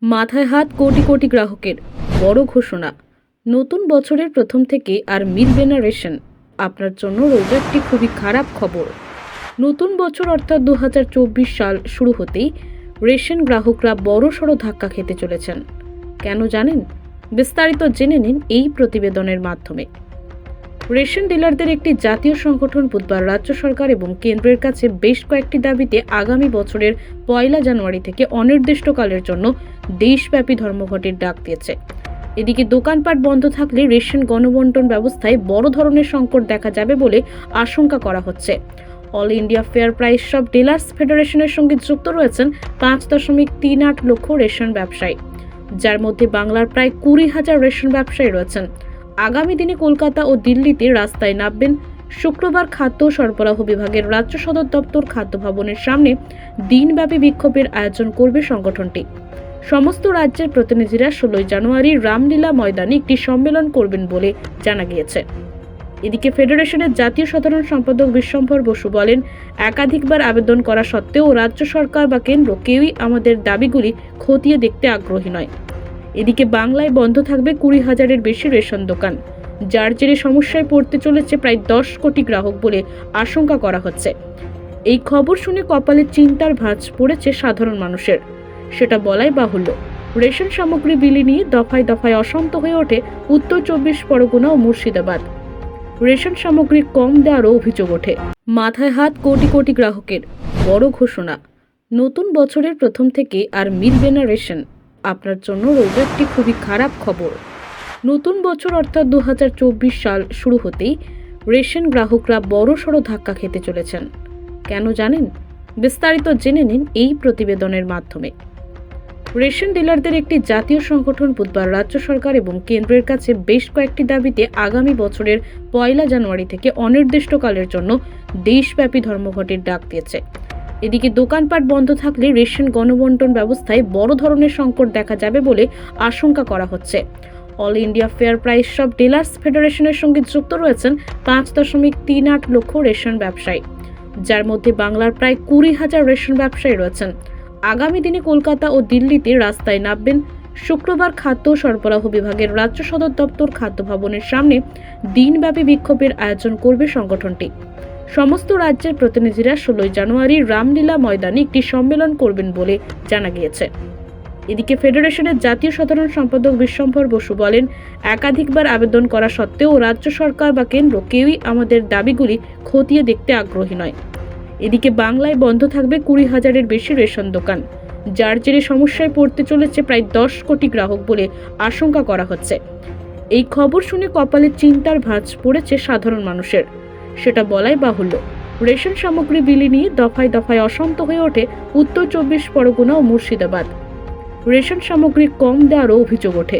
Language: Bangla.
মাথায় হাত কোটি কোটি গ্রাহকের বড় ঘোষণা। নতুন বছরের প্রথম থেকে আর মিলবে না রেশন। আপনার জন্য রয়েছে একটি খুবই খারাপ খবর। নতুন বছর অর্থাৎ 2024 সাল শুরু হতেই রেশন গ্রাহকরা বড়সড় ধাক্কা খেতে চলেছেন। কেন জানেন? বিস্তারিত জেনে নিন এই প্রতিবেদনের মাধ্যমে। রেশন ডিলারদের একটি জাতীয় সংগঠন বুধবার রাজ্য সরকার এবং কেন্দ্রের কাছে বেশ কয়েকটি দাবিতে আগামী বছরের 1 জানুয়ারি থেকে অনির্দিষ্টকালের জন্য দেশব্যাপী ধর্মঘটের ডাক দিয়েছে। এদিকে দোকানপাট বন্ধ থাকলে রেশন গণবন্টন ব্যবস্থায় বড় ধরনের সংকট দেখা যাবে বলে আশঙ্কা করা হচ্ছে। All India fair price shop dealers ফেডারেশনের সঙ্গে যুক্ত রয়েছেন 5.38 লক্ষ রেশন ব্যবসায়ী, যার মধ্যে বাংলার প্রায় 20,000 রেশন ব্যবসায়ী রয়েছেন। আগামী দিনে কলকাতা ও দিল্লিতে রাস্তায় নামবেন। শুক্রবার খাদ্য সরবরাহ বিভাগের রাজ্য সদর দপ্তর খাদ্য ভবনের সামনে দিনব্যাপী বিক্ষোভের আয়োজন করবে সংগঠনটি। সমস্ত রাজ্যের প্রতিনিধিরা 16 জানুয়ারি রামলীলা ময়দানে একটি সম্মেলন করবেন বলে জানা গিয়েছে। এদিকে ফেডারেশনের জাতীয় সাধারণ সম্পাদক বিশ্বম্ভর বসু বলেন, একাধিকবার আবেদন করা সত্ত্বেও রাজ্য সরকার বা কেন্দ্র কেউই আমাদের দাবিগুলি খতিয়ে দেখতে আগ্রহী নয়। এদিকে বাংলায় বন্ধ থাকবে 20,000-এর বেশি রেশন দোকান, যার জেরে সমস্যায় পড়তে চলেছে প্রায় 10 কোটি গ্রাহক বলে আশঙ্কা করা হচ্ছে। এই খবর শুনে কপালে চিন্তার ভাঁজ পড়েছে সাধারণ মানুষের, সেটা বলাই বাহুল্য। রেশন সামগ্রী বিলি নিয়ে দফায় দফায় অশান্ত হয়ে ওঠে উত্তর 24 পরগনা ও মুর্শিদাবাদ। রেশন সামগ্রী কম দেওয়ারও অভিযোগ ওঠে। মাথায় হাত কোটি কোটি গ্রাহকের বড় ঘোষণা। নতুন বছরের প্রথম থেকে আর মিলবে না রেশন। আপনার জন্য রয়েছে একটি খুবই খারাপ খবর। নতুন বছর অর্থাৎ 2024 সাল শুরু হতেই রেশন গ্রাহকরা বড়সড় ধাক্কা খেতে চলেছেন। কেন জানেন? বিস্তারিত জেনে নিন এই প্রতিবেদনের মাধ্যমে। রেশন ডিলারদের একটি জাতীয় সংগঠন বুধবার রাজ্য সরকার এবং কেন্দ্রের কাছে বেশ কয়েকটি দাবিতে আগামী বছরের 1 জানুয়ারি থেকে অনির্দিষ্টকালের জন্য দেশব্যাপী ধর্মঘটের ডাক দিয়েছে। এদিকে দোকানপাট বন্ধ থাকলে রেশন গণবন্টন ব্যবস্থায় বড় ধরনের সংকট দেখা যাবে বলে আশঙ্কা করা হচ্ছে। All India fair price shop dealers ফেডারেশনের সঙ্গে যুক্ত রয়েছেন 5.38 লক্ষ রেশন ব্যবসায়ী, যার মধ্যে বাংলার প্রায় 20,000 রেশন ব্যবসায়ী রয়েছেন। আগামী দিনে কলকাতা ও দিল্লিতে রাস্তায় নামবেন। শুক্রবার খাদ্য সরবরাহ বিভাগের রাজ্য সদর দপ্তর খাদ্য ভবনের সামনে দিনব্যাপী বিক্ষোভের আয়োজন করবে সংগঠনটি। সমস্ত রাজ্যের প্রতিনিধিরা 16 জানুয়ারি রামলীলা ময়দানে একটি সম্মেলন করবেন বলে জানা গিয়েছে। এদিকে ফেডারেশনের জাতীয় সাধারণ সম্পাদক বিশ্বম্ভর বসু বলেন, একাধিকবার আবেদন করা সত্ত্বেও রাজ্য সরকার বা কেন্দ্র কেউই আমাদের দাবিগুলি খতিয়ে দেখতে আগ্রহী নয়। এদিকে বাংলায় বন্ধ থাকবে 20,000-এর বেশি রেশন দোকান, যার জেরে সমস্যায় পড়তে চলেছে প্রায় 10 কোটি গ্রাহক বলে আশঙ্কা করা হচ্ছে। এই খবর শুনে কপালে চিন্তার ভাঁজ পড়েছে সাধারণ মানুষের, সেটা বলাই বাহুল্য। রেশন সামগ্রী বিলি নিয়ে দফায় দফায় অশান্ত হয়ে ওঠে উত্তর 24 পরগনা ও মুর্শিদাবাদ। রেশন সামগ্রী কম দেওয়ারও অভিযোগ ওঠে।